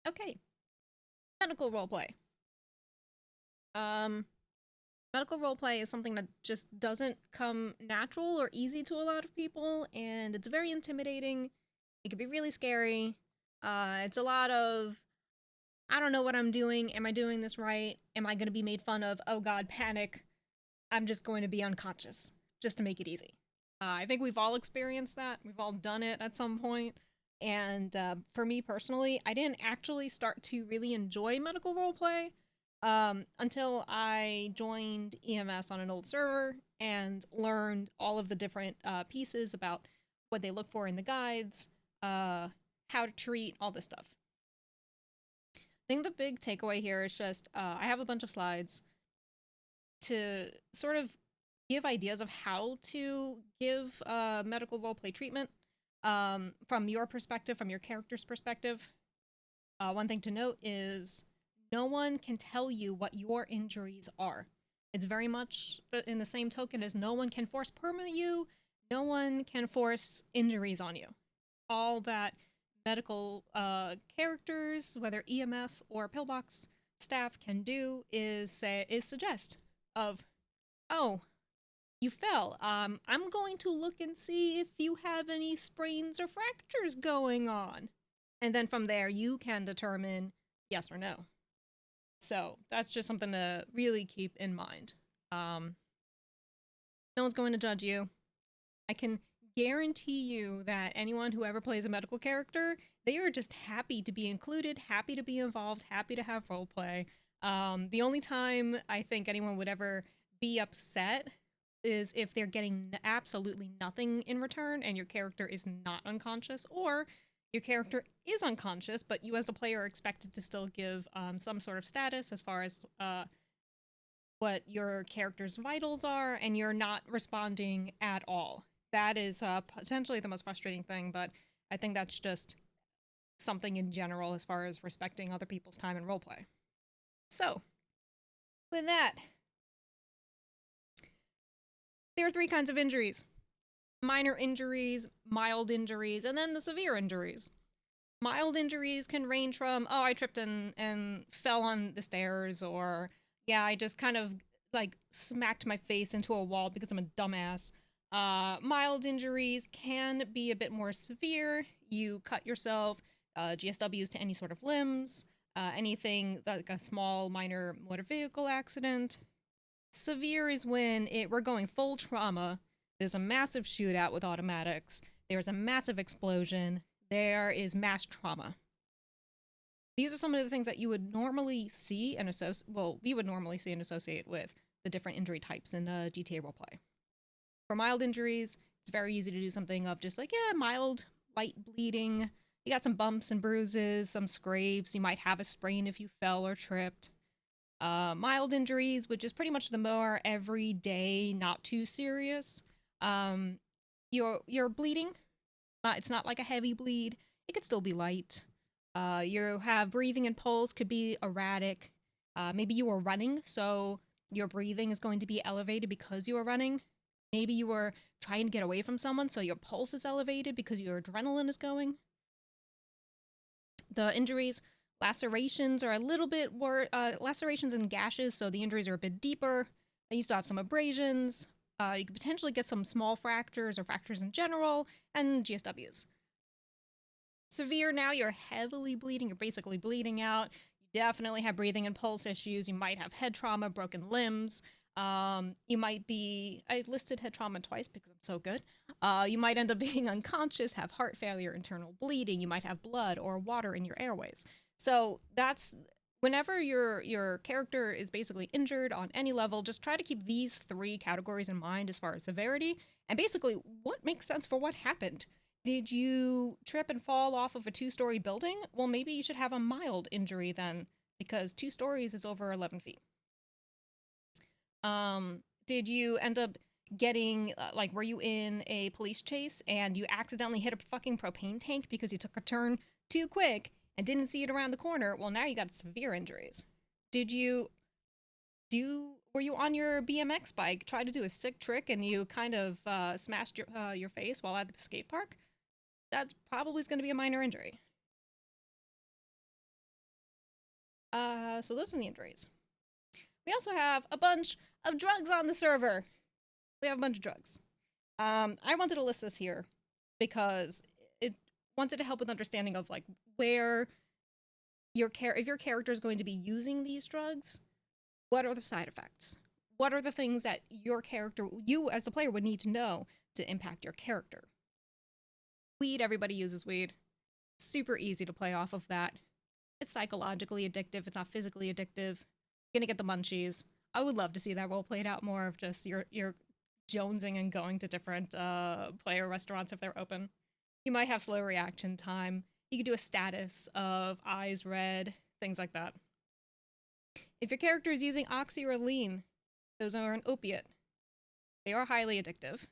Okay, medical roleplay. Um, Medical roleplay is something that just doesn't come natural or easy to a lot of people, and it's very intimidating. It can be really scary. It's a lot of, I don't know what I'm doing. Am I doing this right? Am I going to be made fun of? Oh God, panic. I'm just going to be unconscious, just to make it easy. I think we've all experienced that. We've all done it at some point. And for me personally, I didn't actually start to really enjoy medical roleplay until I joined EMS on an old server and learned all of the different pieces about what they look for in the guides, how to treat, all this stuff. I think the big takeaway here is just I have a bunch of slides to sort of give ideas of how to give medical roleplay treatment from your perspective, from your character's perspective. One thing to note is no one can tell you what your injuries are. It's very much in the same token as no one can force permit you, no one can force injuries on you. All that medical characters, whether EMS or pillbox staff, can do is suggest of, oh, you fell. I'm going to look and see if you have any sprains or fractures going on. And then from there, you can determine yes or no. So that's just something to really keep in mind. Um, no one's going to judge you. I can guarantee you that anyone who ever plays a medical character, they are just happy to be included, happy to be involved, happy to have roleplay. The only time I think anyone would ever be upset is if they're getting absolutely nothing in return and your character is not unconscious, or your character is unconscious, but you as a player are expected to still give some sort of status as far as what your character's vitals are, and you're not responding at all. That is potentially the most frustrating thing, but I think that's just something in general as far as respecting other people's time in roleplay. So, with that, there are three kinds of injuries: minor injuries, mild injuries, and then the severe injuries. Mild injuries can range from, oh, I tripped and fell on the stairs, or yeah, I just kind of like smacked my face into a wall because I'm a dumbass. Mild injuries can be a bit more severe. You cut yourself, GSWs to any sort of limbs, anything like a small minor motor vehicle accident. Severe is when we're going full trauma. There's a massive shootout with automatics. There's a massive explosion. There is mass trauma. These are some of the things that you would normally see and associate. Well, we would normally see and associate with the different injury types in GTA roleplay. For mild injuries, it's very easy to do something of just like, yeah, mild, light bleeding. You got some bumps and bruises, some scrapes. You might have a sprain if you fell or tripped. Mild injuries, which is pretty much the more everyday, not too serious. Um, you're bleeding. It's not like a heavy bleed. It could still be light. You have breathing and pulse could be erratic. Maybe you were running, so your breathing is going to be elevated because you were running. Maybe you were trying to get away from someone, so your pulse is elevated because your adrenaline is going. The injuries, lacerations are a little bit more, lacerations and gashes, so the injuries are a bit deeper. You still have some abrasions. You could potentially get some small fractures or fractures in general, and GSWs. Severe now, you're heavily bleeding, you're basically bleeding out. You definitely have breathing and pulse issues. You might have head trauma, broken limbs. You might be, I listed head trauma twice because I'm so good. You might end up being unconscious, have heart failure, internal bleeding. You might have blood or water in your airways. So that's whenever your character is basically injured on any level, just try to keep these three categories in mind as far as severity and basically what makes sense for what happened. Did you trip and fall off of a two-story building? Well, maybe you should have a mild injury then, because 2 stories is over 11 feet. Did you end up getting, like, were you in a police chase and you accidentally hit a fucking propane tank because you took a turn too quick and didn't see it around the corner? Well, now you got severe injuries. Did you were you on your BMX bike, try to do a sick trick and you kind of smashed your face while at the skate park? That probably is going to be a minor injury. So those are the injuries. We also have a bunch of drugs on the server. We have a bunch of drugs. I wanted to list this here because it wanted to help with understanding of like where if your character is going to be using these drugs, what are the side effects? What are the things that you as the player would need to know to impact your character? Weed, everybody uses weed. Super easy to play off of that. It's psychologically addictive. It's not physically addictive. You're gonna get the munchies. I would love to see that role played out more of just your jonesing and going to different player restaurants if they're open. You might have slow reaction time. You could do a status of eyes red, things like that. If your character is using oxy or lean, those are an opiate. They are highly addictive.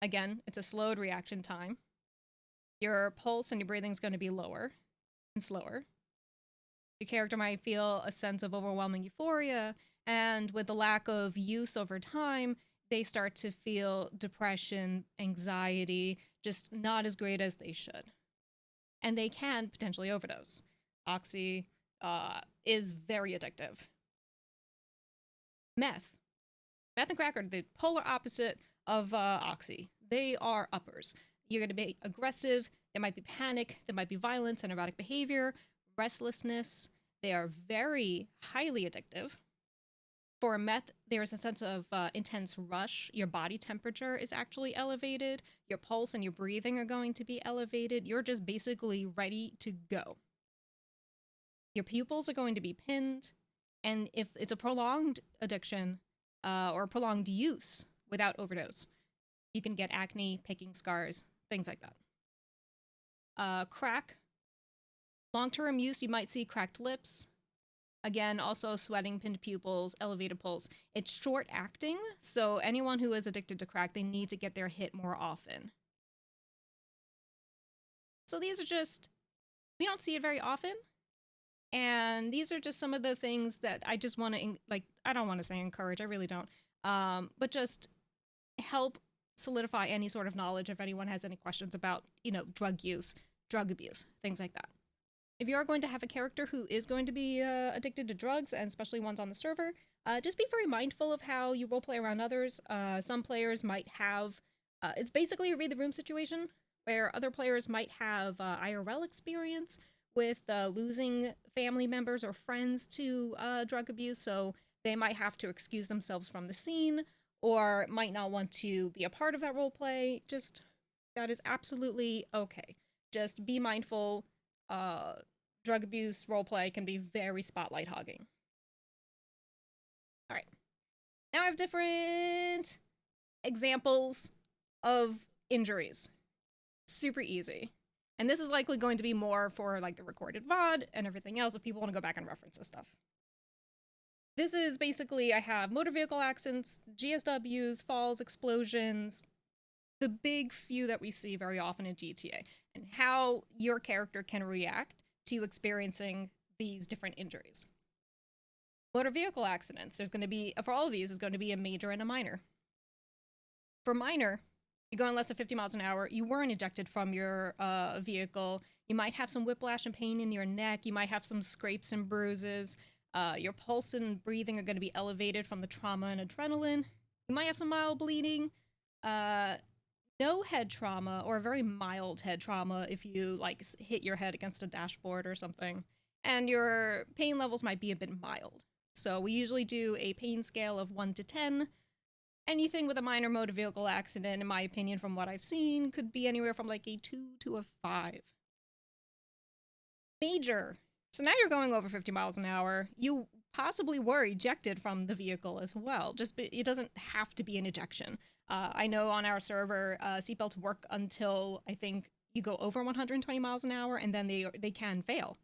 Again, it's a slowed reaction time. Your pulse and your breathing is going to be lower and slower. Your character might feel a sense of overwhelming euphoria, and with the lack of use over time, they start to feel depression, anxiety, just not as great as they should. And they can potentially overdose. Oxy is very addictive. Meth. Meth and crack are the polar opposite of oxy. They are uppers. You're going to be aggressive. There might be panic. There might be violence and erratic behavior, restlessness. They are very highly addictive. For meth, there's a sense of intense rush. Your body temperature is actually elevated. Your pulse and your breathing are going to be elevated. You're just basically ready to go. Your pupils are going to be pinned. And if it's a prolonged addiction or prolonged use without overdose, you can get acne, picking scars, things like that. Crack. Long-term use, you might see cracked lips. Again, also sweating, pinned pupils, elevated pulse. It's short-acting, so anyone who is addicted to crack, they need to get their hit more often. So these are just, we don't see it very often. And these are just some of the things that I just want to, like, I don't want to say encourage, I really don't. But just help solidify any sort of knowledge if anyone has any questions about, drug use, drug abuse, things like that. If you are going to have a character who is going to be addicted to drugs, and especially ones on the server, just be very mindful of how you roleplay around others. Some players might have, it's basically a read the room situation, where other players might have IRL experience with losing family members or friends to drug abuse, so they might have to excuse themselves from the scene, or might not want to be a part of that roleplay. Just, that is absolutely okay. Just be mindful. Drug abuse roleplay can be very spotlight hogging. All right. Now I have different examples of injuries. Super easy. And this is likely going to be more for like the recorded VOD and everything else if people want to go back and reference this stuff. This is basically, I have motor vehicle accidents, GSWs, falls, explosions, the big few that we see very often in GTA, and how your character can react to experiencing these different injuries. Motor vehicle accidents, there's going to be, for all of these, is going to be a major and a minor. For minor, you're going less than 50 miles an hour, you weren't ejected from your vehicle, you might have some whiplash and pain in your neck, you might have some scrapes and bruises, your pulse and breathing are going to be elevated from the trauma and adrenaline, you might have some mild bleeding, no head trauma or very mild head trauma if you like hit your head against a dashboard or something, and your pain levels might be a bit mild. So we usually do a pain scale of 1 to 10. Anything with a minor motor vehicle accident, in my opinion, from what I've seen, could be anywhere from like a 2 to a 5. Major. So now you're going over 50 miles an hour. You possibly were ejected from the vehicle as well. It doesn't have to be an ejection. I know on our server, seatbelts work until I think you go over 120 miles an hour, and then they can fail.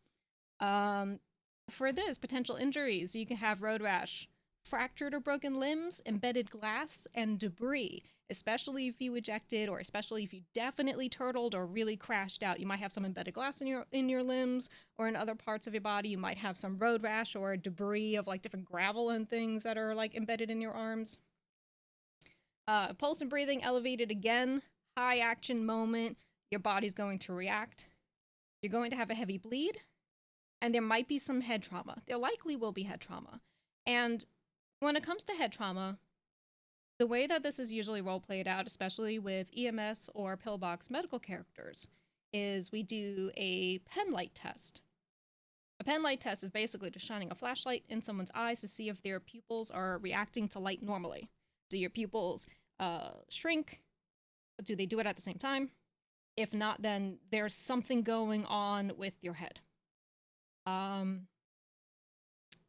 For this, potential injuries, you can have road rash, fractured or broken limbs, embedded glass, and debris, especially if you ejected, or especially if you definitely turtled or really crashed out. You might have some embedded glass in your limbs or in other parts of your body. You might have some road rash or debris of like different gravel and things that are like embedded in your arms. Pulse and breathing elevated again, high action moment, your body's going to react. You're going to have a heavy bleed, and there might be some head trauma. There likely will be head trauma. And when it comes to head trauma, the way that this is usually role played out, especially with EMS or pillbox medical characters, is we do a pen light test. A pen light test is basically just shining a flashlight in someone's eyes to see if their pupils are reacting to light normally. Do your pupils shrink? Do they do it at the same time? If not, then there's something going on with your head.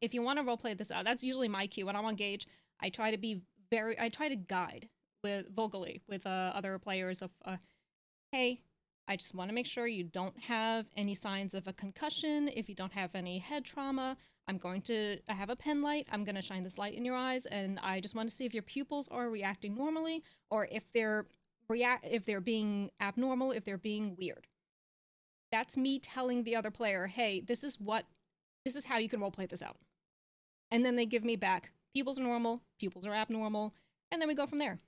If you want to roleplay this out, that's usually my cue. When I'm on Gage, I try to guide vocally with other players of, hey, I just want to make sure you don't have any signs of a concussion. If you don't have any head trauma, I have a pen light. I'm going to shine this light in your eyes, and I just want to see if your pupils are reacting normally, or if they're being abnormal, if they're being weird. That's me telling the other player, hey, this is how you can roleplay this out. And then they give me back, pupils are normal, pupils are abnormal, and then we go from there.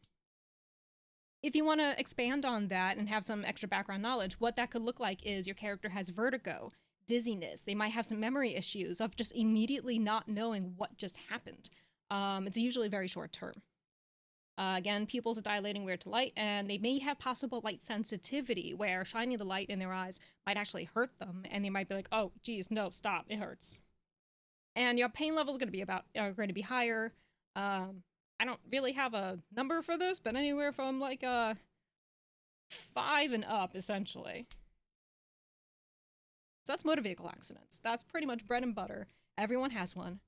If you want to expand on that and have some extra background knowledge, what that could look like is your character has vertigo, dizziness. They might have some memory issues of just immediately not knowing what just happened. It's usually very short term. Again, pupils are dilating weird to light, and they may have possible light sensitivity, where shining the light in their eyes might actually hurt them, and they might be like, oh, geez, no, stop, it hurts. And your pain level is going to be higher. I don't really have a number for this, but anywhere from like 5 and up, essentially. So that's motor vehicle accidents. That's pretty much bread and butter. Everyone has one.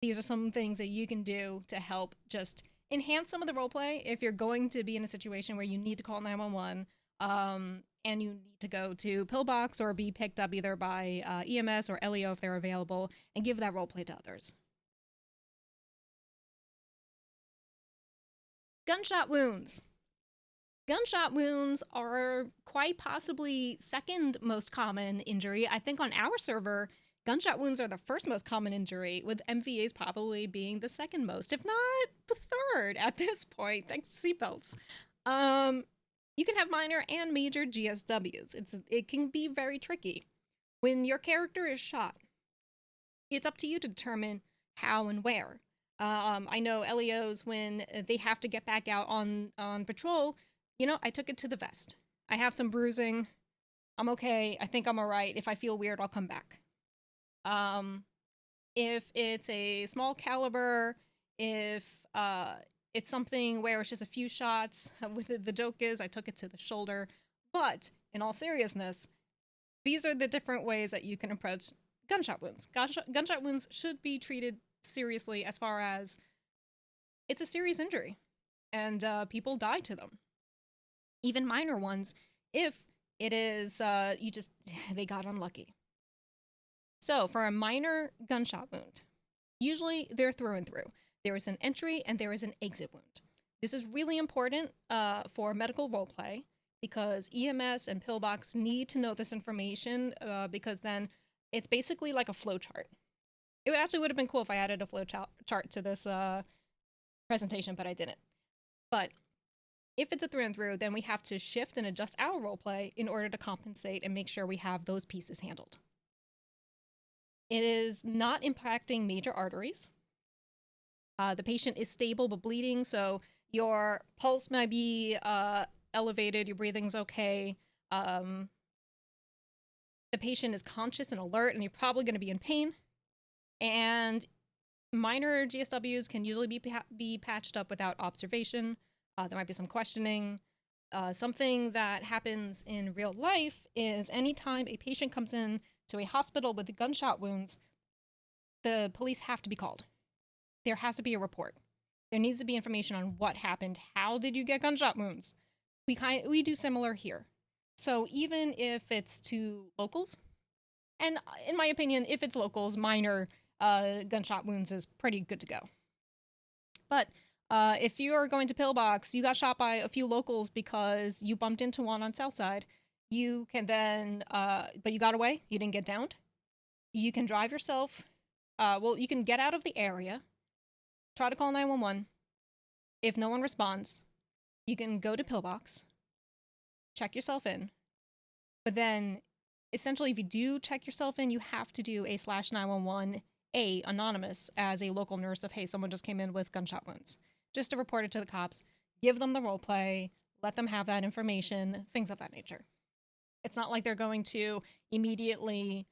These are some things that you can do to help just enhance some of the roleplay if you're going to be in a situation where you need to call 911, and you need to go to pillbox or be picked up either by EMS or LEO if they're available, and give that roleplay to others. Gunshot wounds. Gunshot wounds are quite possibly second most common injury. I think on our server, gunshot wounds are the first most common injury, with MVAs probably being the second most, if not the third at this point, thanks to seatbelts. You can have minor and major GSWs. It can be very tricky. When your character is shot, it's up to you to determine how and where. I know LEOs, when they have to get back out on patrol, I took it to the vest. I have some bruising. I'm okay. I think I'm all right. If I feel weird, I'll come back. If it's a small caliber, if it's something where it's just a few shots, the joke is I took it to the shoulder. But in all seriousness, these are the different ways that you can approach gunshot wounds. Gunshot wounds should be treated seriously, as far as it's a serious injury, and people die to them. Even minor ones, if it is they got unlucky. So for a minor gunshot wound, usually they're through and through. There is an entry and there is an exit wound. This is really important for medical roleplay, because EMS and pillbox need to know this information, because then it's basically like a flow chart. It would have been cool if I added a flow chart to this presentation, but I didn't. But if it's a through and through, then we have to shift and adjust our roleplay in order to compensate and make sure we have those pieces handled. It is not impacting major arteries. The patient is stable but bleeding, so your pulse might be elevated, your breathing's okay. The patient is conscious and alert, and you're probably going to be in pain. And minor GSWs can usually be patched up without observation. There might be some questioning. Something that happens in real life is anytime a patient comes in to a hospital with gunshot wounds, the police have to be called. There has to be a report. There needs to be information on what happened. How did you get gunshot wounds? We do similar here. So even if it's to locals, and in my opinion, if it's locals, minor gunshot wounds is pretty good to go. But if you are going to pillbox, you got shot by a few locals because you bumped into one on Southside, you can then, but you got away, you didn't get downed. You can drive yourself, you can get out of the area, try to call 911. If no one responds, you can go to pillbox, check yourself in, but then essentially, if you do check yourself in, you have to do a /911 anonymous as a local nurse of, hey, someone just came in with gunshot wounds, just to report it to the cops, give them the role play, let them have that information, things of that nature. It's not like they're going to immediately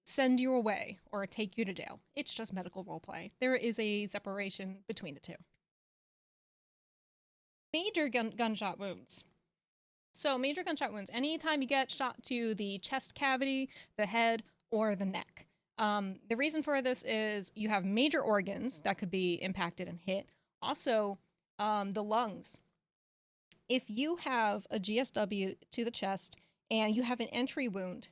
send you away or take you to jail. It's just medical role play. There is a separation between the two. Major gunshot wounds. So major gunshot wounds, anytime you get shot to the chest cavity, the head, or the neck. The reason for this is you have major organs that could be impacted and hit. Also, the lungs. If you have a GSW to the chest and you have an entry wound,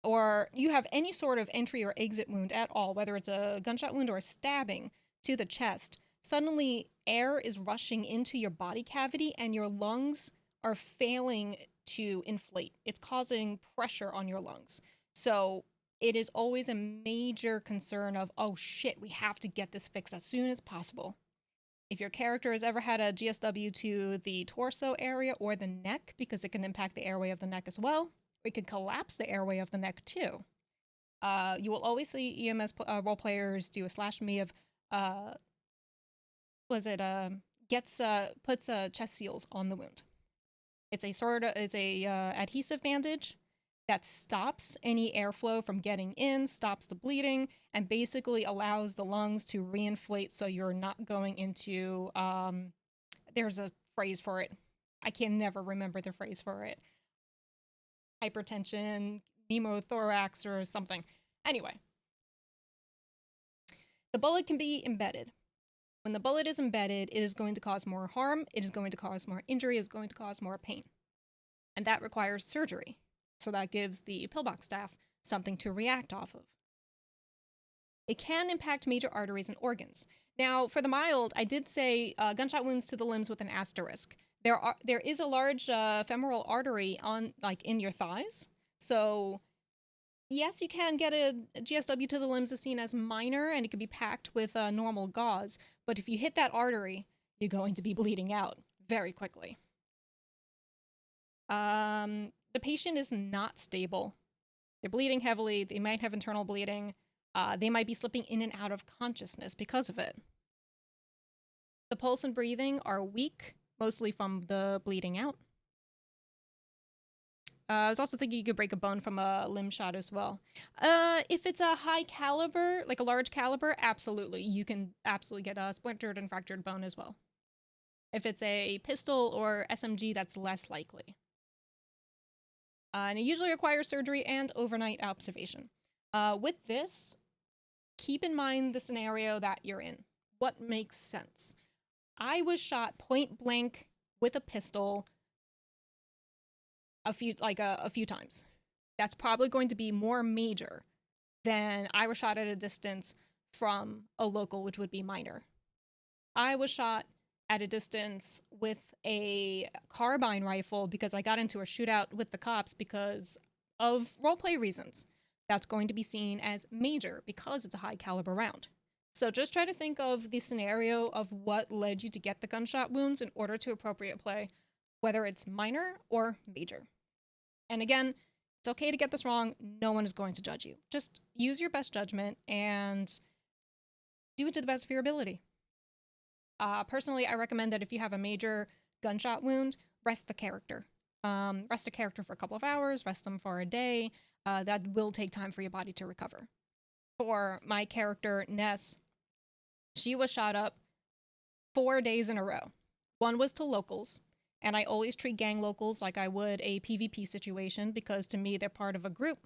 or you have any sort of entry or exit wound at all, whether it's a gunshot wound or a stabbing to the chest, suddenly air is rushing into your body cavity and your lungs are failing to inflate. It's causing pressure on your lungs. So it is always a major concern of, oh shit, we have to get this fixed as soon as possible. If your character has ever had a GSW to the torso area or the neck, because it can impact the airway of the neck as well, it can collapse the airway of the neck too. You will always see EMS role players do a /me of, puts chest seals on the wound. It's a adhesive bandage that stops any airflow from getting in, stops the bleeding, and basically allows the lungs to reinflate so you're not going into, there's a phrase for it. I can never remember the phrase for it. Hypertension, pneumothorax, or something. Anyway, the bullet can be embedded. When the bullet is embedded, it is going to cause more harm, it is going to cause more injury, it is going to cause more pain. And that requires surgery. So that gives the pillbox staff something to react off of. It can impact major arteries and organs. Now, for the mild, I did say gunshot wounds to the limbs with an asterisk. There is a large femoral artery in your thighs. So yes, you can get a GSW to the limbs is seen as minor, and it can be packed with normal gauze. But if you hit that artery, you're going to be bleeding out very quickly. The patient is not stable. They're bleeding heavily. They might have internal bleeding. They might be slipping in and out of consciousness because of it. The pulse and breathing are weak, mostly from the bleeding out. I was also thinking you could break a bone from a limb shot as well. If it's a high caliber, like a large caliber, absolutely. You can absolutely get a splintered and fractured bone as well. If it's a pistol or SMG, that's less likely. And it usually requires surgery and overnight observation. With this, keep in mind the scenario that you're in. What makes sense? I was shot point blank with a pistol a few times. That's probably going to be more major than I was shot at a distance from a local, which would be minor. I was shot at a distance with a carbine rifle because I got into a shootout with the cops because of roleplay reasons. That's going to be seen as major because it's a high caliber round. So just try to think of the scenario of what led you to get the gunshot wounds in order to appropriate play, whether it's minor or major. And again, it's okay to get this wrong. No one is going to judge you. Just use your best judgment and do it to the best of your ability. Personally, I recommend that if you have a major gunshot wound, rest the character. Rest the character for a couple of hours, rest them for a day. That will take time for your body to recover. For my character, Ness, she was shot up 4 days in a row. One was to locals, and I always treat gang locals like I would a PvP situation because to me, they're part of a group.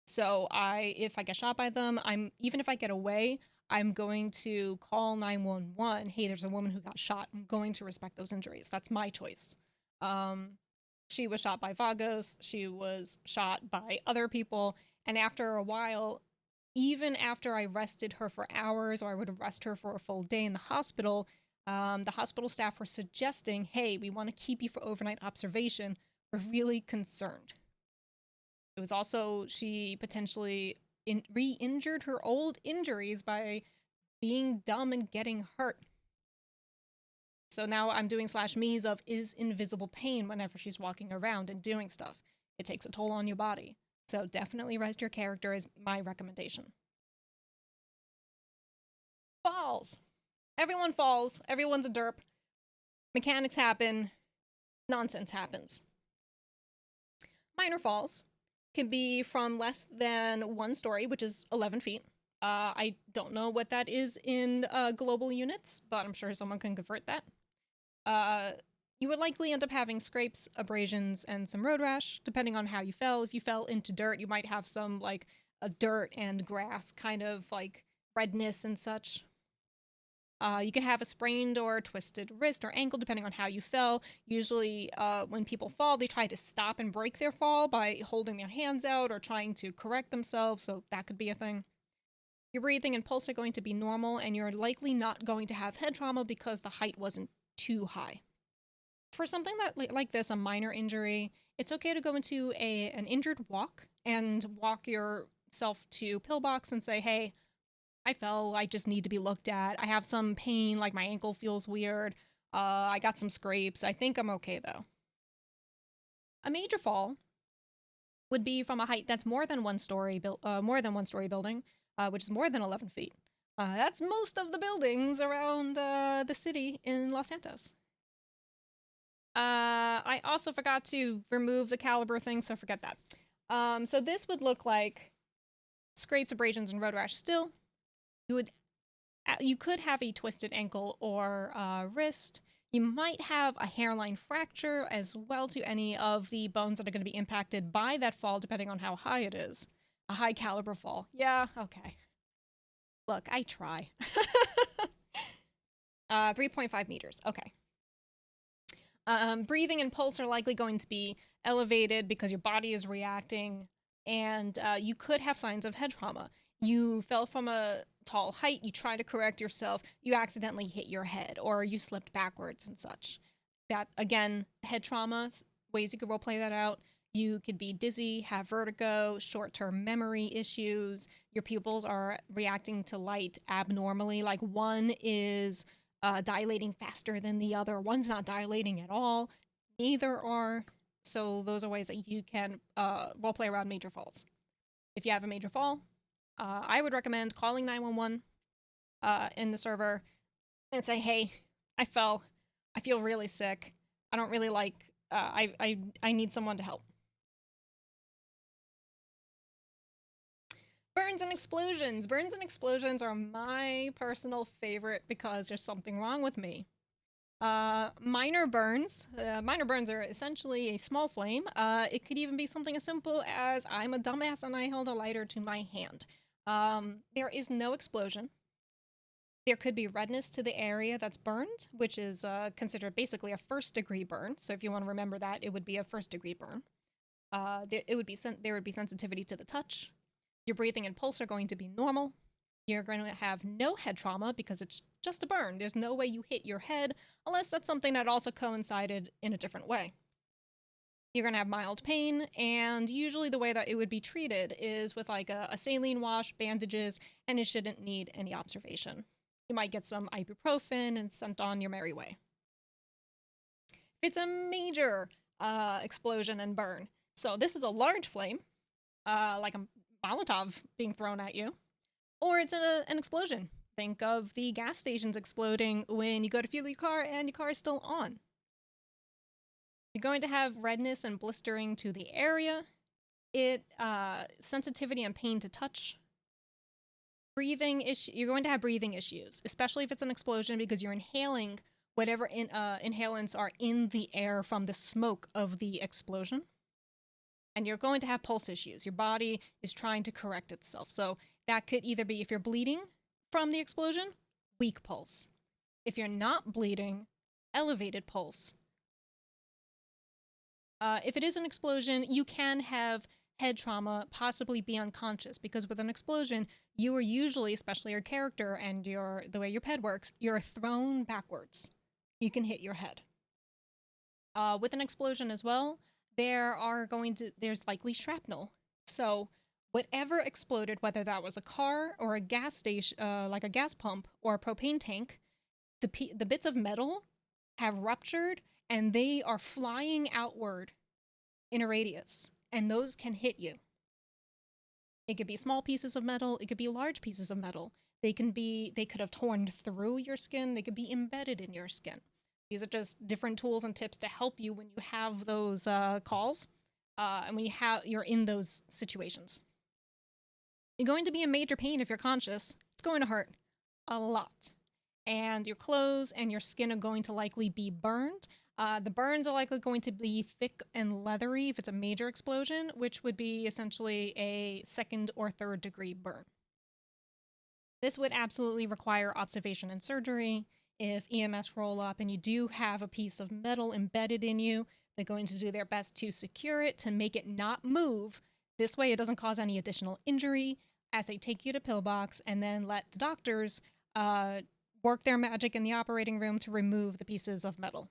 So if I get shot by them, even if I get away, I'm going to call 911. Hey, there's a woman who got shot. I'm going to respect those injuries. That's my choice. She was shot by Vagos. She was shot by other people. And after a while, even after I rested her for hours or I would rest her for a full day in the hospital staff were suggesting, hey, we want to keep you for overnight observation. We're really concerned. It was also, she potentially re-injured her old injuries by being dumb and getting hurt. So now I'm doing /me's of is invisible pain whenever she's walking around and doing stuff. It takes a toll on your body. So definitely rest your character is my recommendation. Falls. Everyone falls. Everyone's a derp. Mechanics happen. Nonsense happens. Minor falls can be from less than 1 story, which is 11 feet. I don't know what that is in global units, but I'm sure someone can convert that. You would likely end up having scrapes, abrasions, and some road rash, depending on how you fell. If you fell into dirt, you might have some, like, a dirt and grass kind of, like, redness and such. You can have a sprained or twisted wrist or ankle, depending on how you fell. Usually, when people fall, they try to stop and break their fall by holding their hands out or trying to correct themselves, so that could be a thing. Your breathing and pulse are going to be normal, and you're likely not going to have head trauma because the height wasn't too high. For something that like this, a minor injury, it's okay to go into an injured walk and walk yourself to pillbox and say, hey, I fell, I just need to be looked at. I have some pain, like my ankle feels weird. I got some scrapes. I think I'm okay though. A major fall would be from a height that's more than 1 story building, which is more than 11 feet. That's most of the buildings around the city in Los Santos. I also forgot to remove the caliber thing, so forget that. So this would look like scrapes, abrasions, and road rash still. You could have a twisted ankle or wrist. You might have a hairline fracture as well to any of the bones that are going to be impacted by that fall, depending on how high it is. A high caliber fall. Yeah, okay. Look, I try. 3.5 meters. Okay. Breathing and pulse are likely going to be elevated because your body is reacting, and you could have signs of head trauma. You fell from a tall height, you try to correct yourself, you accidentally hit your head, or you slipped backwards and such. That, again, head trauma, ways you could roleplay that out. You could be dizzy, have vertigo, short-term memory issues. Your pupils are reacting to light abnormally, like one is dilating faster than the other. One's not dilating at all. Neither are. So those are ways that you can roleplay around major falls. If you have a major fall, I would recommend calling 911 in the server and say, hey, I fell. I feel really sick. I don't really like, I need someone to help. Burns and explosions. Burns and explosions are my personal favorite because there's something wrong with me. Minor burns. Minor burns are essentially a small flame. It could even be something as simple as I'm a dumbass and I held a lighter to my hand. There is no explosion. There could be redness to the area that's burned, which is considered basically a 1st-degree burn. So if you want to remember that, it would be a 1st-degree burn. There would be sensitivity to the touch. Your breathing and pulse are going to be normal. You're going to have no head trauma because it's just a burn. There's no way you hit your head unless that's something that also coincided in a different way. You're going to have mild pain, and usually the way that it would be treated is with like a saline wash, bandages, and it shouldn't need any observation. You might get some ibuprofen and sent on your merry way. If it's a major explosion and burn, so this is a large flame, like a Molotov being thrown at you, or it's an explosion. Think of the gas stations exploding when you go to fuel your car and your car is still on. You're going to have redness and blistering to the area. Sensitivity and pain to touch. You're going to have breathing issues, especially if it's an explosion because you're inhaling whatever inhalants are in the air from the smoke of the explosion. And you're going to have pulse issues. Your body is trying to correct itself. So that could either be, if you're bleeding from the explosion, weak pulse. If you're not bleeding, elevated pulse. If it is an explosion, you can have head trauma, possibly be unconscious, because with an explosion, you are usually, especially your character and the way your head works, you're thrown backwards. You can hit your head. With an explosion as well, there's likely shrapnel. So whatever exploded, whether that was a car or a gas station, like a gas pump or a propane tank, the bits of metal have ruptured and they are flying outward in a radius. and those can hit you. It could be small pieces of metal, it could be large pieces of metal. They could have torn through your skin, they could be embedded in your skin. These are just different tools and tips to help you when you have those calls, and when you're in those situations. You're going to be in major pain if you're conscious. It's going to hurt a lot. And your clothes and your skin are going to likely be burned. The burns are likely going to be thick and leathery if it's a major explosion, which would be essentially a 2nd or 3rd degree burn. This would absolutely require observation and surgery. If EMS roll up and you do have a piece of metal embedded in you, they're going to do their best to secure it, to make it not move. This way it doesn't cause any additional injury as they take you to pillbox and then let the doctors work their magic in the operating room to remove the pieces of metal.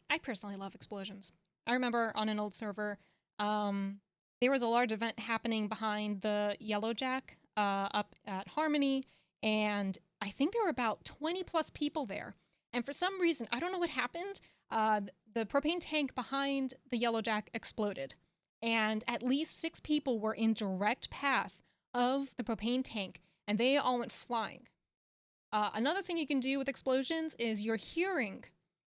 I personally love explosions. I remember on an old server, there was a large event happening behind the Yellow Jack up at Harmony, and I think there were about 20 plus people there. And for some reason, I don't know what happened, the propane tank behind the Yellow Jack exploded, and at least 6 people were in direct path of the propane tank, and they all went flying. Another thing you can do with explosions is your hearing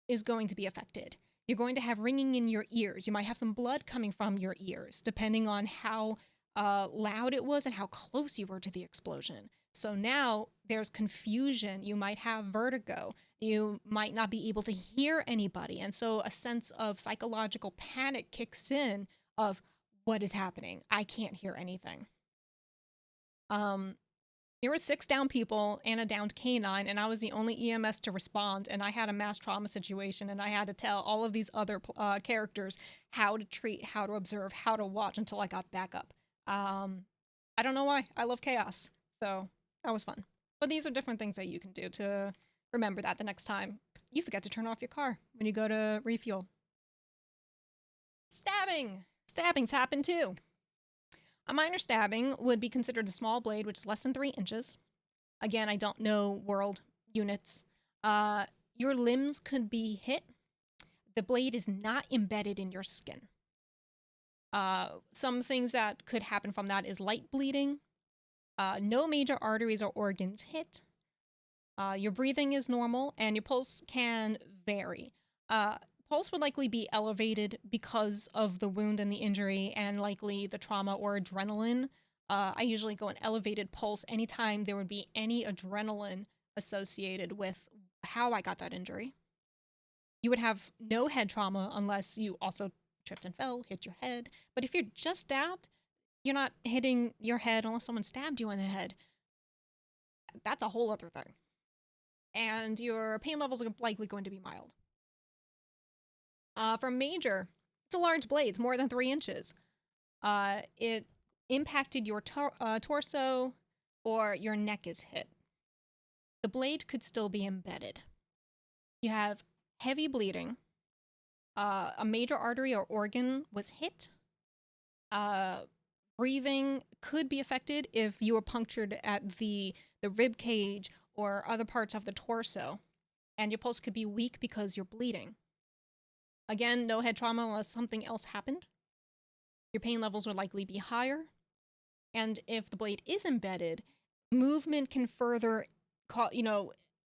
is going to be affected. You're going to have ringing in your ears. You might have some blood coming from your ears, depending on how loud it was and how close you were to the explosion. So now there's confusion. You might have vertigo. You might not be able to hear anybody. And so a sense of psychological panic kicks in of what is happening. I can't hear anything. There were 6 downed people and a downed canine, and I was the only EMS to respond, and I had a mass trauma situation, and I had to tell all of these other characters how to treat, how to observe, how to watch until I got back up. I don't know why. I love chaos, so that was fun. But these are different things that you can do to remember that the next time you forget to turn off your car when you go to refuel. Stabbing! Stabbings happen too. A minor stabbing would be considered a small blade, which is less than 3 inches. Again, I don't know world units. Your limbs could be hit. The blade is not embedded in your skin. Some things that could happen from that is light bleeding. No major arteries or organs hit. Your breathing is normal, and your pulse can vary. Pulse would likely be elevated because of the wound and the injury and likely the trauma or adrenaline. I usually go an elevated pulse anytime there would be any adrenaline associated with how I got that injury. You would have no head trauma unless you also tripped and fell, hit your head. But if you're just stabbed, you're not hitting your head unless someone stabbed you in the head. That's a whole other thing. And your pain levels are likely going to be mild. For major, it's a large blade. It's more than 3 inches. It impacted your torso or your neck is hit. The blade could still be embedded. You have heavy bleeding. A major artery or organ was hit. Breathing could be affected if you were punctured at the rib cage or other parts of the torso. And your pulse could be weak because you're bleeding. Again, no head trauma unless something else happened. Your pain levels would likely be higher. And if the blade is embedded, movement can further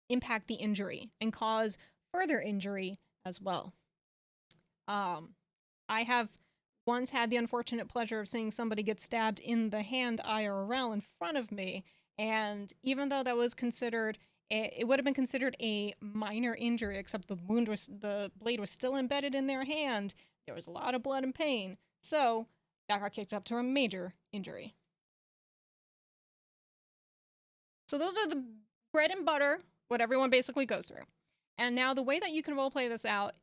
impact the injury and cause further injury as well. I have once had the unfortunate pleasure of seeing somebody get stabbed in the hand IRL in front of me. And even though that was considered, it would have been considered a minor injury, except the blade was still embedded in their hand. There was a lot of blood and pain. So that got kicked up to a major injury. So those are the bread and butter, what everyone basically goes through. And now the way that you can roleplay this out,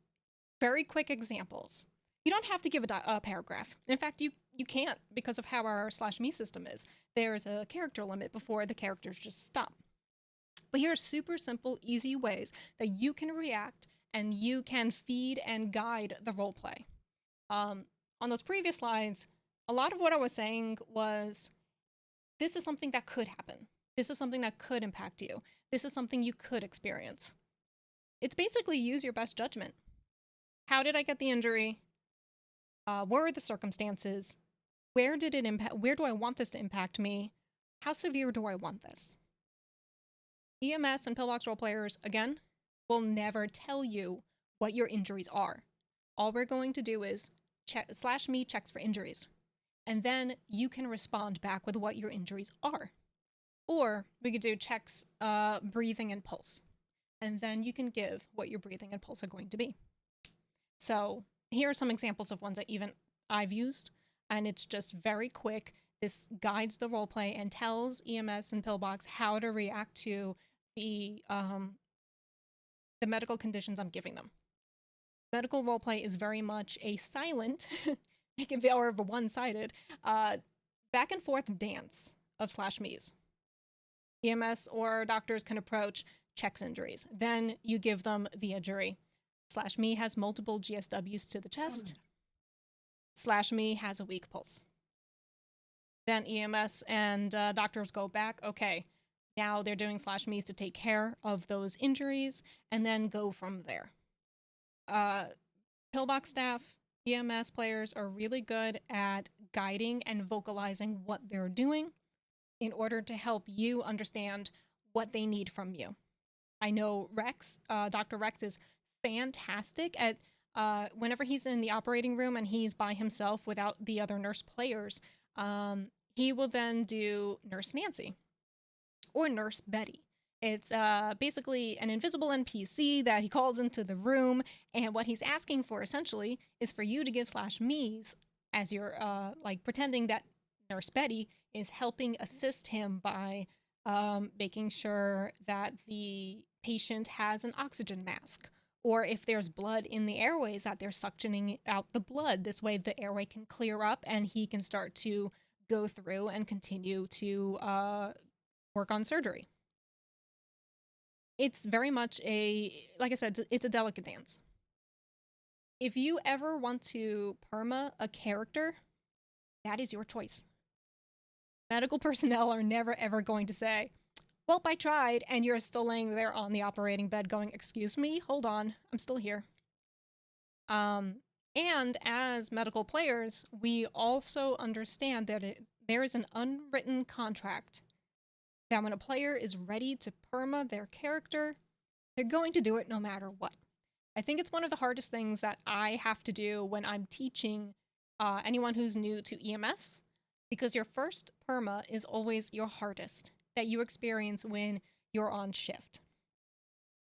very quick examples. You don't have to give a paragraph. In fact, you can't because of how our /me system is. There's a character limit before the characters just stop. But here are super simple, easy ways that you can react and you can feed and guide the roleplay. On those previous slides, a lot of what I was saying was, this is something that could happen. This is something that could impact you. This is something you could experience. It's basically use your best judgment. How did I get the injury? What were the circumstances? Where did it impact? Where do I want this to impact me? How severe do I want this? EMS and pillbox role players, again, will never tell you what your injuries are. All we're going to do is /me checks for injuries. And then you can respond back with what your injuries are. Or we could do checks, breathing and pulse. And then you can give what your breathing and pulse are going to be. So here are some examples of ones that even I've used. And it's just very quick. This guides the roleplay and tells EMS and pillbox how to react to the medical conditions I'm giving them. Medical roleplay is very much a silent, it can be or one-sided, back and forth dance of /me's. EMS or doctors can approach, checks injuries. Then you give them the injury. /me has multiple GSWs to the chest. /me has a weak pulse. Then EMS and doctors go back. Okay, now they're doing /me's to take care of those injuries and then go from there. Pillbox staff, EMS players are really good at guiding and vocalizing what they're doing in order to help you understand what they need from you. I know Rex, Dr. Rex is fantastic at whenever he's in the operating room and he's by himself without the other nurse players, he will then do Nurse Nancy or Nurse Betty. It's basically an invisible NPC that he calls into the room, and what he's asking for essentially is for you to give /me's as you're like pretending that Nurse Betty is helping assist him by making sure that the patient has an oxygen mask, or if there's blood in the airways, that they're suctioning out the blood. This way the airway can clear up and he can start to go through and continue to work on surgery. It's very much like I said, it's a delicate dance. If you ever want to perma a character, that is your choice. Medical personnel are never ever going to say, well, I tried, and you're still laying there on the operating bed going, excuse me, hold on, I'm still here. And as medical players, we also understand that there is an unwritten contract that when a player is ready to perma their character, they're going to do it no matter what. I think it's one of the hardest things that I have to do when I'm teaching anyone who's new to EMS, because your first perma is always your hardest that you experience when you're on shift.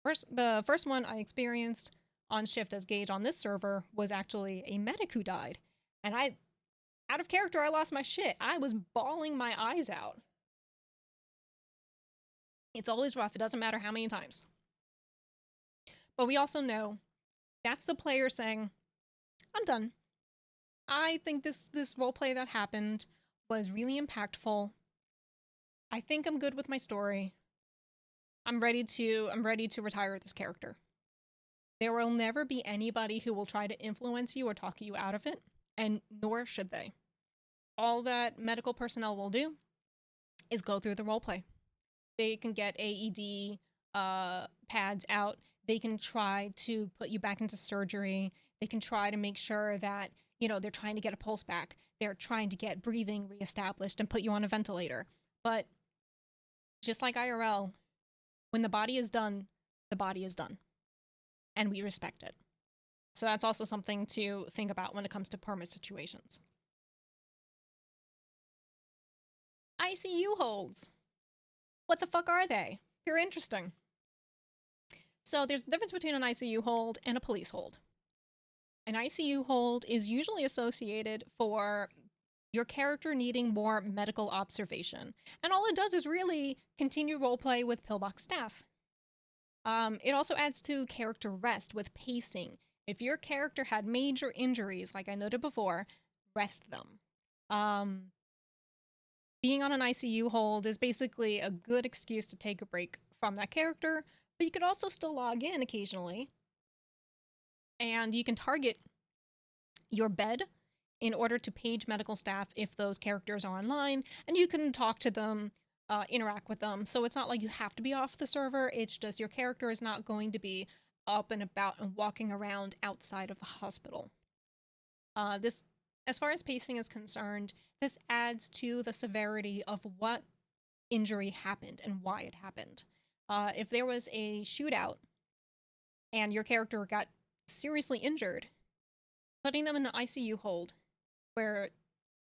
The first one I experienced on shift as Gage on this server was actually a medic who died. And out of character, I lost my shit. I was bawling my eyes out. It's always rough. It doesn't matter how many times. But we also know that's the player saying, I'm done. I think this roleplay that happened was really impactful. I think I'm good with my story. I'm ready to retire this character. There will never be anybody who will try to influence you or talk you out of it, and nor should they. All that medical personnel will do is go through the roleplay. They can get AED pads out. They can try to put you back into surgery. They can try to make sure that, they're trying to get a pulse back. They're trying to get breathing reestablished and put you on a ventilator. But just like IRL, when the body is done, the body is done. And we respect it. So that's also something to think about when it comes to perma situations. ICU holds. What the fuck are they? They're interesting. So there's a difference between an ICU hold and a police hold. An ICU hold is usually associated for your character needing more medical observation. And all it does is really continue roleplay with pillbox staff. It also adds to character rest with pacing. If your character had major injuries, like I noted before, rest them. Being on an ICU hold is basically a good excuse to take a break from that character, but you could also still log in occasionally. And you can target your bed in order to page medical staff if those characters are online, and you can talk to them, interact with them. So it's not like you have to be off the server, it's just your character is not going to be up and about and walking around outside of the hospital. This, as far as pacing is concerned, this adds to the severity of what injury happened and why it happened. If there was a shootout and your character got seriously injured, putting them in an ICU hold where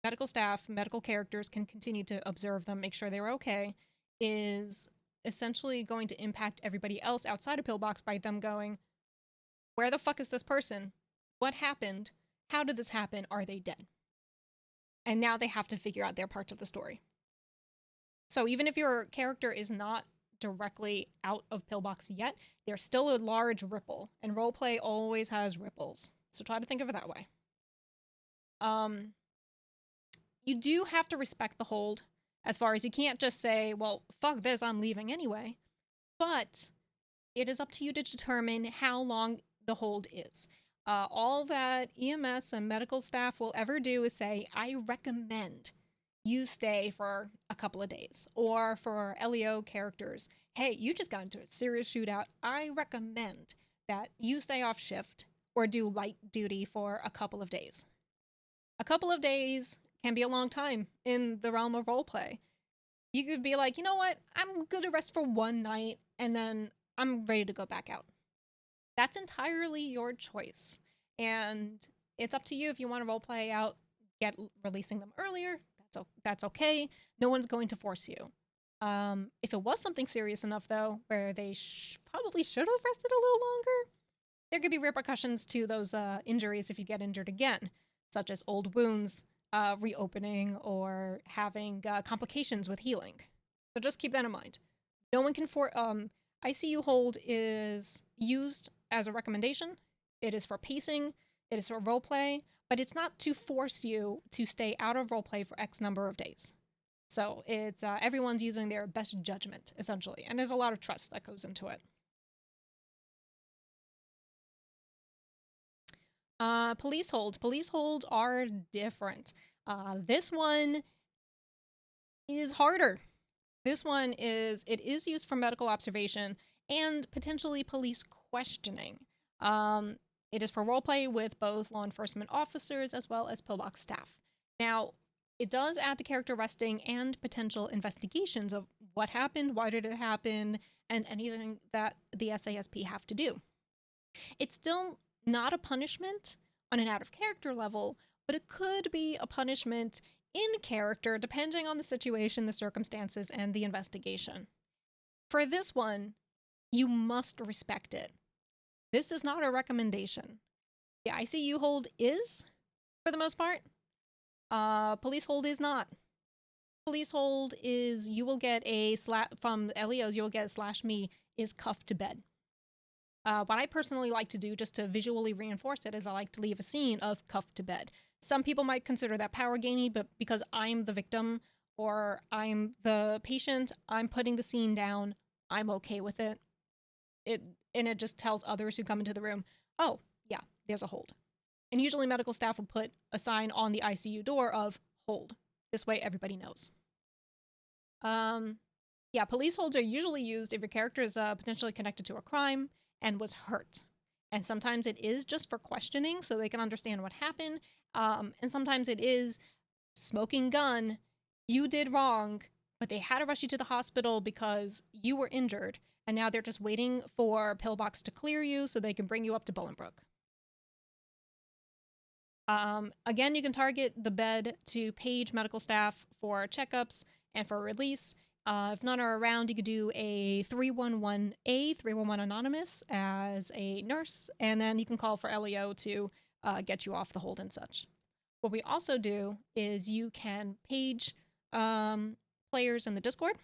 medical staff, medical characters can continue to observe them, make sure they're okay, is essentially going to impact everybody else outside of Pillbox by them going, where the fuck is this person? What happened? How did this happen? Are they dead? And now they have to figure out their parts of the story. So even if your character is not directly out of Pillbox yet, there's still a large ripple, and roleplay always has ripples. So try to think of it that way. You do have to respect the hold, as far as you can't just say, well, fuck this, I'm leaving anyway. But it is up to you to determine how long the hold is. All that EMS and medical staff will ever do is say, I recommend you stay for a couple of days. Or for LEO characters, hey, you just got into a serious shootout. I recommend that you stay off shift or do light duty for a couple of days. A couple of days can be a long time in the realm of roleplay. You could be like, you know what, I'm good to rest for one night and then I'm ready to go back out. That's entirely your choice. And it's up to you if you want to roleplay out, releasing them earlier. That's okay. No one's going to force you. If it was something serious enough, though, where they probably should have rested a little longer, there could be repercussions to those injuries if you get injured again, such as old wounds reopening or having complications with healing. So just keep that in mind. No one can ICU hold is used as a recommendation. It is for pacing. It is for roleplay, but it's not to force you to stay out of roleplay for X number of days. So it's everyone's using their best judgment, essentially, and there's a lot of trust that goes into it. Police holds. Police holds are different. This one is harder. This one it is used for medical observation and potentially police questioning. It is for roleplay with both law enforcement officers as well as pillbox staff. Now, it does add to character resting and potential investigations of what happened, why did it happen, and anything that the SASP have to do. It's still not a punishment on an out of character level, but it could be a punishment in character depending on the situation, the circumstances, and the investigation. For this one, you must respect it. This is not a recommendation. The ICU hold is, for the most part. Police hold is not. Police hold is, you will get from LEOs, you'll get /me is cuffed to bed. What I personally like to do, just to visually reinforce it, is I like to leave a scene of cuffed to bed. Some people might consider that power gamey, but because I'm the victim or I'm the patient, I'm putting the scene down. I'm okay with it. And it just tells others who come into the room, oh, yeah, there's a hold. And usually medical staff will put a sign on the ICU door of hold. This way everybody knows. Yeah, police holds are usually used if your character is potentially connected to a crime and was hurt. And sometimes it is just for questioning so they can understand what happened. And sometimes it is smoking gun, you did wrong, but they had to rush you to the hospital because you were injured. And now they're just waiting for Pillbox to clear you so they can bring you up to Bolingbroke. Again, you can target the bed to page medical staff for checkups and for release. If none are around, you could do a 311A, 311 Anonymous as a nurse, and then you can call for LEO to get you off the hold and such. What we also do is you can page players in the Discord.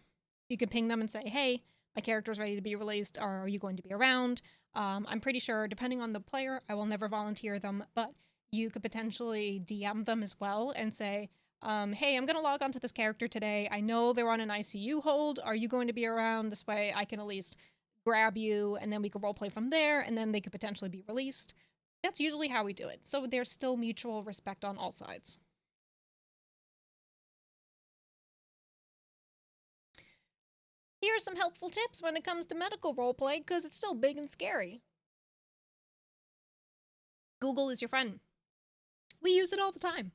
You can ping them and say, hey, my character's ready to be released. Are you going to be around? I'm pretty sure, depending on the player, I will never volunteer them, but you could potentially DM them as well and say, hey, I'm going to log on to this character today. I know they're on an ICU hold. Are you going to be around? This way I can at least grab you, and then we can roleplay from there, and then they could potentially be released. That's usually how we do it. So there's still mutual respect on all sides. Here are some helpful tips when it comes to medical roleplay, because it's still big and scary. Google is your friend. We use it all the time.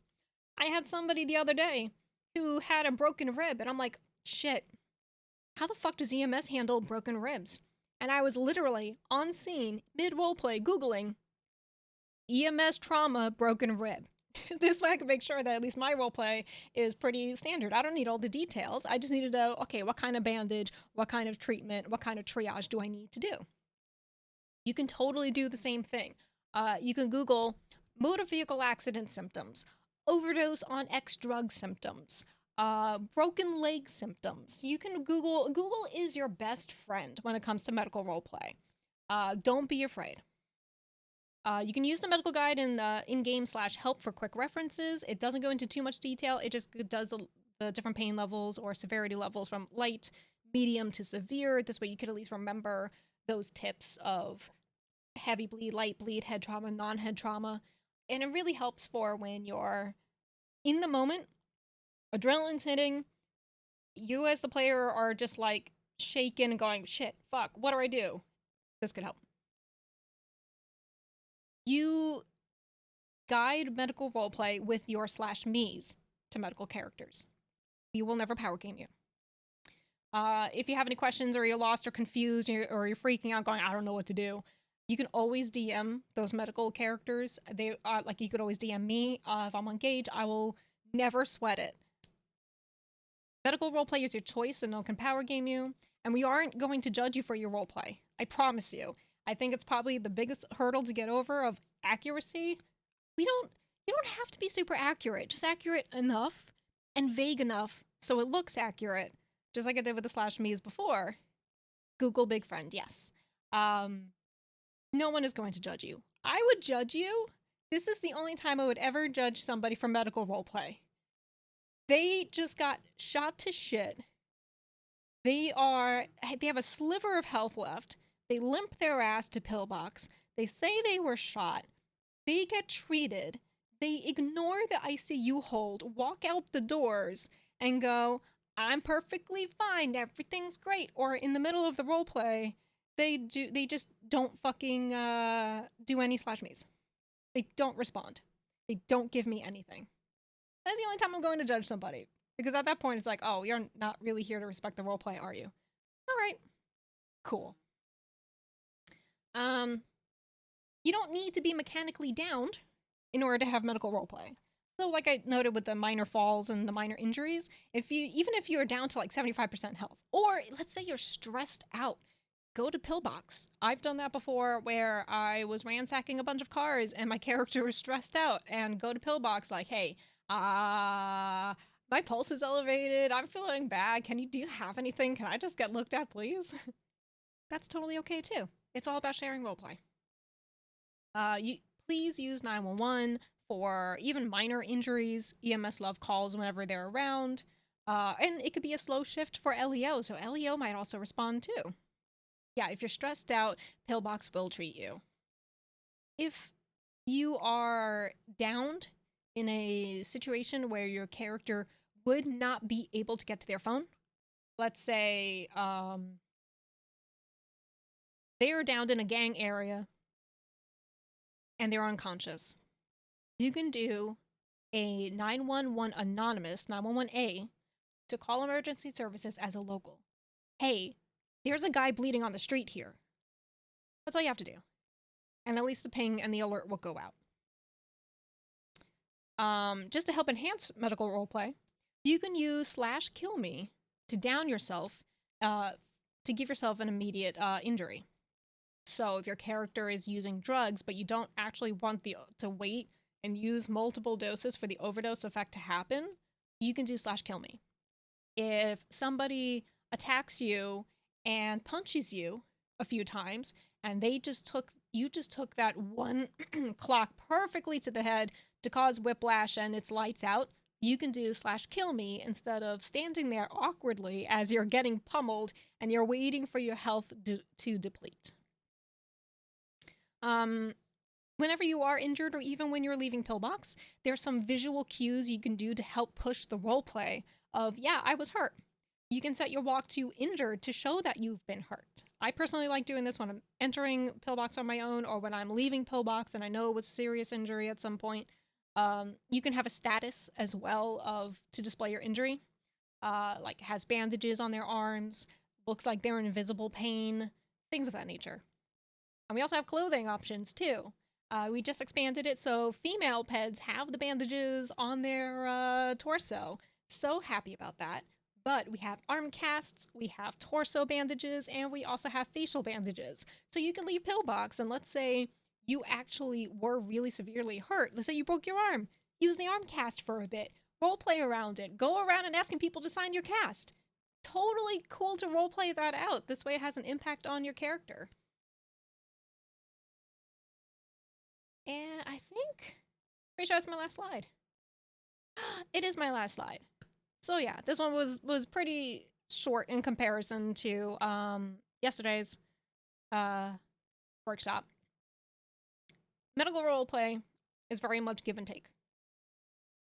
I had somebody the other day who had a broken rib, and I'm like, shit, how the fuck does EMS handle broken ribs? And I was literally on scene, mid roleplay, Googling EMS trauma broken rib. This way I can make sure that at least my roleplay is pretty standard. I don't need all the details. I just need to know, okay, what kind of bandage, what kind of treatment, what kind of triage do I need to do? You can totally do the same thing. You can Google motor vehicle accident symptoms, overdose on X drug symptoms, broken leg symptoms. You can Google. Google is your best friend when it comes to medical roleplay. Don't be afraid. You can use the medical guide in the in-game /help for quick references. It doesn't go into too much detail. It just does the different pain levels or severity levels from light, medium to severe. This way you could at least remember those tips of heavy bleed, light bleed, head trauma, non-head trauma. And it really helps for when you're in the moment, adrenaline's hitting, you as the player are just like shaken and going, shit, fuck, what do I do? This could help. You guide medical roleplay with your /me's to medical characters. You will never power game you. If you have any questions or you're lost or confused or you're freaking out going, I don't know what to do, you can always DM those medical characters. They like you could always DM me. If I'm on Gage, I will never sweat it. Medical roleplay is your choice and no one can power game you. And we aren't going to judge you for your roleplay. I promise you. I think it's probably the biggest hurdle to get over of accuracy. You don't have to be super accurate. Just accurate enough and vague enough so it looks accurate. Just like I did with the /me's before. Google big friend, yes. No one is going to judge you. I would judge you. This is the only time I would ever judge somebody for medical roleplay. They just got shot to shit. They have a sliver of health left. They limp their ass to pillbox. They say they were shot. They get treated. They ignore the ICU hold, walk out the doors, and go, I'm perfectly fine, everything's great. Or in the middle of the roleplay, they just don't fucking do any /me's. They don't respond. They don't give me anything. That's the only time I'm going to judge somebody. Because at that point, it's like, oh, you're not really here to respect the roleplay, are you? All right. Cool. You don't need to be mechanically downed in order to have medical roleplay. So like I noted with the minor falls and the minor injuries, even if you're down to like 75% health, or let's say you're stressed out, go to pillbox. I've done that before where I was ransacking a bunch of cars and my character was stressed out, and go to pillbox like, hey, my pulse is elevated, I'm feeling bad, do you have anything? Can I just get looked at, please? That's totally okay too. It's all about sharing roleplay. Please use 911 for even minor injuries. EMS love calls whenever they're around. And it could be a slow shift for LEO, so LEO might also respond too. Yeah, if you're stressed out, pillbox will treat you. If you are downed in a situation where your character would not be able to get to their phone, let's say they are downed in a gang area and they're unconscious, you can do a 911 anonymous, 911A, to call emergency services as a local. Hey, there's a guy bleeding on the street here. That's all you have to do. And at least the ping and the alert will go out. Just to help enhance medical roleplay, you can use /killme to down yourself, to give yourself an immediate injury. So if your character is using drugs, but you don't actually want to wait and use multiple doses for the overdose effect to happen, you can do /killme. If somebody attacks you and punches you a few times, and you just took that one clock perfectly to the head to cause whiplash and it's lights out, you can do /killme instead of standing there awkwardly as you're getting pummeled and you're waiting for your health to deplete. Whenever you are injured or even when you're leaving pillbox, there's some visual cues you can do to help push the roleplay of, yeah, I was hurt. You can set your walk to injured to show that you've been hurt. I personally like doing this when I'm entering Pillbox on my own or when I'm leaving Pillbox and I know it was a serious injury at some point. You can have a status as well of to display your injury. Like has bandages on their arms, looks like they're in invisible pain, things of that nature. And we also have clothing options too. We just expanded it so female peds have the bandages on their torso. So happy about that. But we have arm casts, we have torso bandages, and we also have facial bandages. So you can leave Pillbox, and let's say you actually were really severely hurt. Let's say you broke your arm. Use the arm cast for a bit. Role play around it. Go around and asking people to sign your cast. Totally cool to role play that out. This way it has an impact on your character. And I think, pretty sure it's my last slide. It is my last slide. So yeah, this one was pretty short in comparison to yesterday's workshop. Medical roleplay is very much give and take.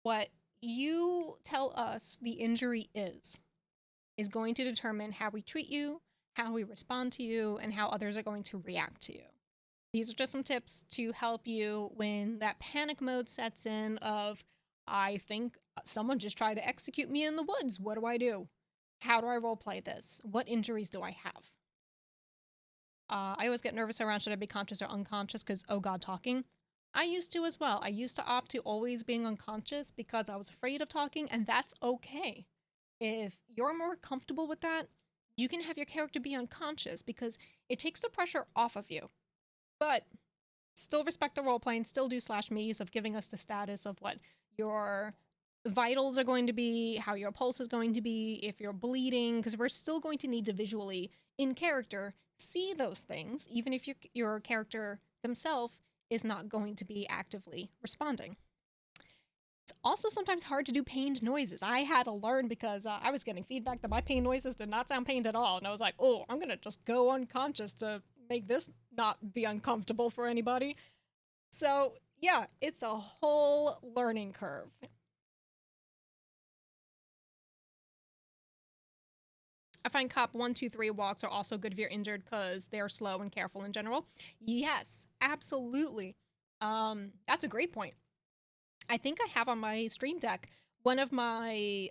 What you tell us the injury is going to determine how we treat you, how we respond to you, and how others are going to react to you. These are just some tips to help you when that panic mode sets in of, I think someone just tried to execute me in the woods. What do I do? How do I roleplay this? What injuries do I have? I always get nervous around should I be conscious or unconscious because, oh god, talking. I used to as well. I used to opt to always being unconscious because I was afraid of talking, and that's okay. If you're more comfortable with that, you can have your character be unconscious because it takes the pressure off of you. But still respect the role playing, still do /me's of giving us the status of what your vitals are going to be, how your pulse is going to be, if you're bleeding, because we're still going to need to visually, in character, see those things, even if your character themselves is not going to be actively responding. It's also sometimes hard to do pained noises. I had to learn because I was getting feedback that my pain noises did not sound pained at all, and I was like, oh, I'm gonna just go unconscious to make this not be uncomfortable for anybody. So yeah, it's a whole learning curve. I find cop 1, 2, 3 walks are also good if you're injured because they're slow and careful in general. Yes, absolutely. That's a great point. I think I have on my stream deck one of my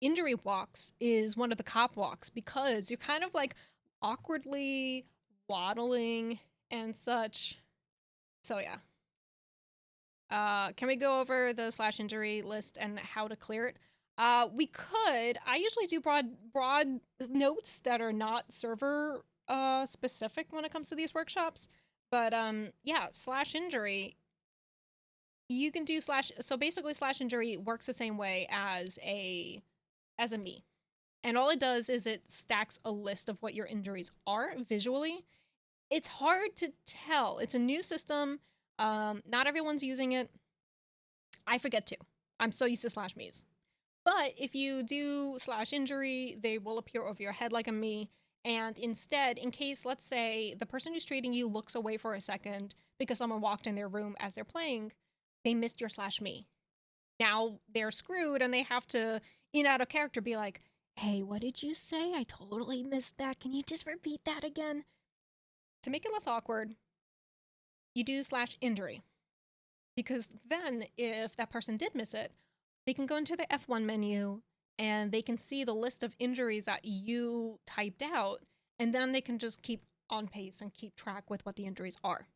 injury walks is one of the cop walks because you're kind of like awkwardly waddling and such. So yeah. Can we go over the /injury list and how to clear it? We could. I usually do broad notes that are not server specific when it comes to these workshops. But yeah, /injury. You can do so basically /injury works the same way as a me. And all it does is it stacks a list of what your injuries are visually. It's hard to tell. It's a new system. Not everyone's using it. I forget to. I'm so used to /me's. But if you do /injury, they will appear over your head like a me. And instead, in case, let's say, the person who's treating you looks away for a second because someone walked in their room as they're playing, they missed your /me. Now they're screwed and they have to, in out of character, be like, hey, what did you say? I totally missed that. Can you just repeat that again? To make it less awkward, you do /injury. Because then, if that person did miss it, they can go into the F1 menu and they can see the list of injuries that you typed out, and then they can just keep on pace and keep track with what the injuries are.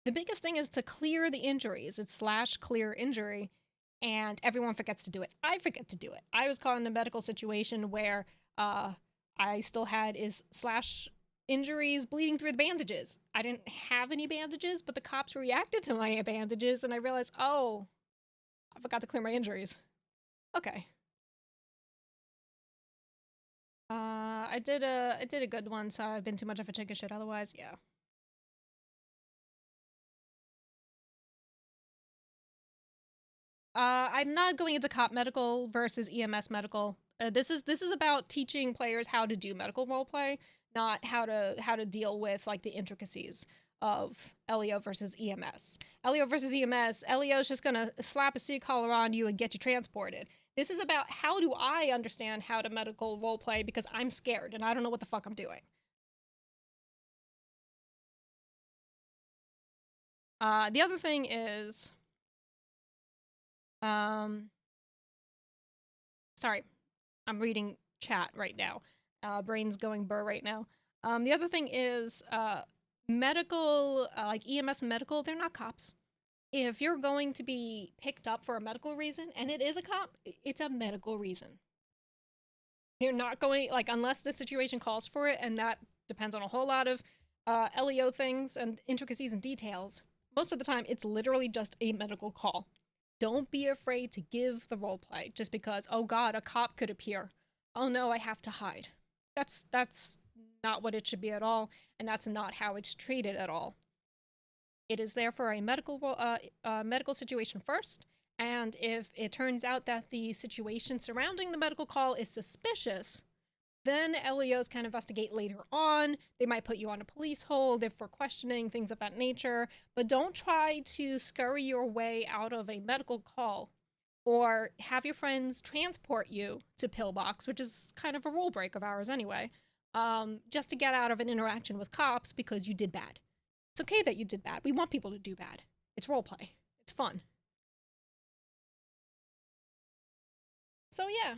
The biggest thing is to clear the injuries. It's /clear injury, and everyone forgets to do it. I forget to do it. I was caught in a medical situation where I still had is /injuries bleeding through the bandages. I didn't have any bandages, but the cops reacted to my bandages, and I realized, oh, I forgot to clear my injuries. Okay. I did a good one, so I've been too much of a chicken shit otherwise, yeah. I'm not going into cop medical versus EMS medical. This is about teaching players how to do medical roleplay, not how to deal with like the intricacies of LEO versus EMS. LEO versus EMS, LEO is just gonna slap a sea collar on you and get you transported. This is about how do I understand how to medical role play because I'm scared and I don't know what the fuck I'm doing. The other thing is, sorry, I'm reading chat right now. Brain's going burr right now. The other thing is, medical, like EMS medical, they're not cops. If you're going to be picked up for a medical reason, and it is a cop, it's a medical reason. They're not going, like, unless the situation calls for it, and that depends on a whole lot of LEO things and intricacies and details. Most of the time, it's literally just a medical call. Don't be afraid to give the role play just because, oh god, a cop could appear. Oh no, I have to hide. That's not what it should be at all, and that's not how it's treated at all. It is there for a medical situation first, and if it turns out that the situation surrounding the medical call is suspicious, then LEOs can investigate later on. They might put you on a police hold if for questioning, things of that nature. But don't try to scurry your way out of a medical call or have your friends transport you to Pillbox, which is kind of a rule break of ours anyway, just to get out of an interaction with cops because you did bad. It's okay that you did bad. We want people to do bad. It's roleplay. It's fun. So yeah,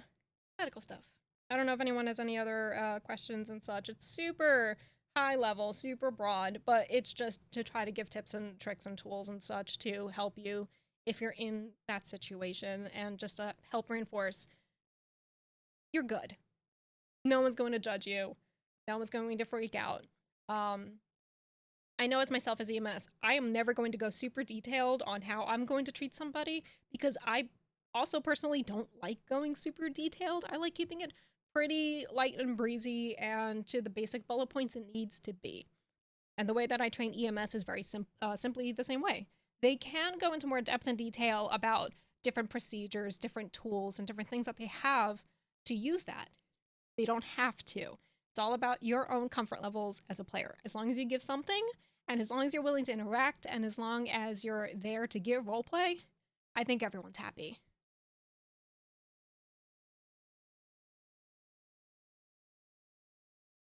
medical stuff. I don't know if anyone has any other questions and such. It's super high level, super broad, but it's just to try to give tips and tricks and tools and such to help you if you're in that situation and just to help reinforce you're good. No one's going to judge you. No one's going to freak out. I know as myself as EMS, I am never going to go super detailed on how I'm going to treat somebody because I also personally don't like going super detailed. I like keeping it pretty light and breezy and to the basic bullet points it needs to be. And the way that I train EMS is very simply the same way. They can go into more depth and detail about different procedures, different tools, and different things that they have to use that. They don't have to. It's all about your own comfort levels as a player. As long as you give something, and as long as you're willing to interact, and as long as you're there to give roleplay, I think everyone's happy.